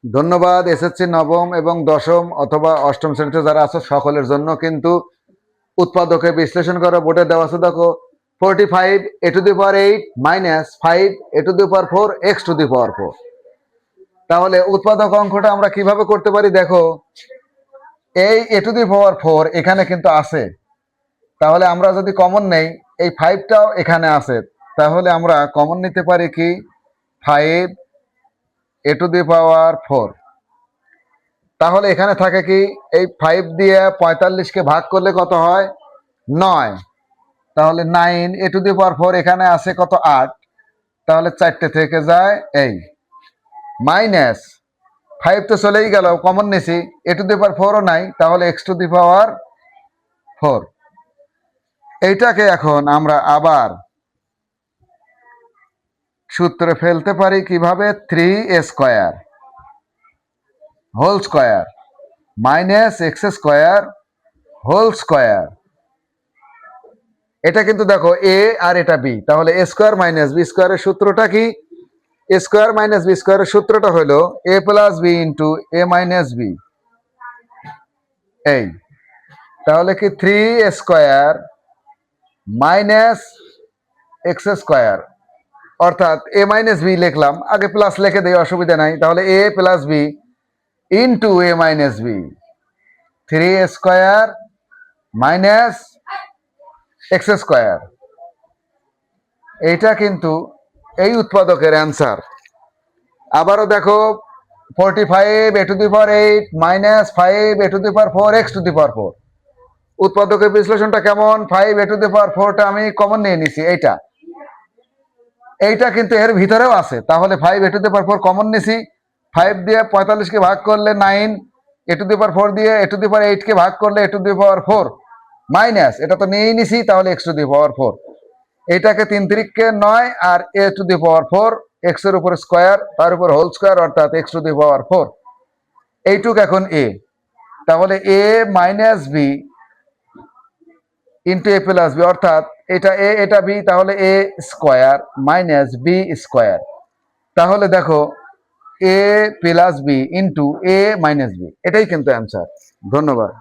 ধন্যবাদ। এসএসসি নবম এবং দশম অথবা অষ্টম শ্রেণীতে যারা আছো সকলের জন্য কিন্তু উৎপাদকে বিশ্লেষণ করা বোর্ডে দেওয়া আছে। দেখো 45 a⁴ মাইনাস 5 a⁴ x⁴। তাহলে উৎপাদক অঙ্কটা আমরা কিভাবে করতে পারি? দেখো, এই a⁴ এখানে কিন্তু আছে, তাহলে আমরা যদি কমন নেই, এই 5টাও এখানে আছে, তাহলে আমরা কমন নিতে পারি কি 5 a⁴। তাহলে এখানে থাকে কি, এই 5 দিয়ে 45কে ভাগ করলে কত হয়? 9। তাহলে 9 a⁴ এখানে আছে কত? 8। তাহলে 4টে থেকে যায় এই মাইনাস 5 তো চলেই গেল, কমন নিছি, a⁴ নাই, তাহলে x⁴। এইটাকে এখন আমরা আবার সূত্রে ফেলতে পারি কিভাবে? 3a² whole square minus x² whole square. এটা কিন্তু দেখো এ আর এটা বি, তাহলে a² মাইনাস b² এর সূত্রটা কি? a² মাইনাস b² এর সূত্রটা হলো a plus b into a minus b. এই তাহলে কি 3a² মাইনাস x², অর্থাৎ a মাইনাস বি লিখলাম, আগে প্লাস লিখে দেই, অসুবিধা নাই। তাহলে a plus b into a minus b, 3a² minus x²। এইটা কিন্তু এই উৎপাদকের অ্যান্সার। আবারও দেখো 45 a⁴ মাইনাস 5 a⁴ x⁴। উৎপাদকের বিশ্লেষণটা কেমন? 5 a⁴ আমি কমন নিয়ে নিছি, এইটা কিন্তু এর ভিতরেও আছে, তাহলে 5 a⁴ কমন নিছি। 5 দিয়ে 45কে ভাগ করলে 9, a⁴ দিয়ে a⁴ ভাগ করলে a⁴ মাইনাস, এটা তো নিয়েই নিছি, তাহলে x⁴। এটাকে 3 3কে 9 আর a⁴ x এর উপর স্কোয়ার, তার উপর হোল স্কোয়ার, অর্থাৎ x⁴। এইটুক এখন a, তাহলে a minus b into a plus b, অর্থাৎ এটা a এটা b, তাহলে a² মাইনাস b²। তাহলে দেখো a plus b into a minus b, এটাই কিন্তু অ্যান্সার। ধন্যবাদ।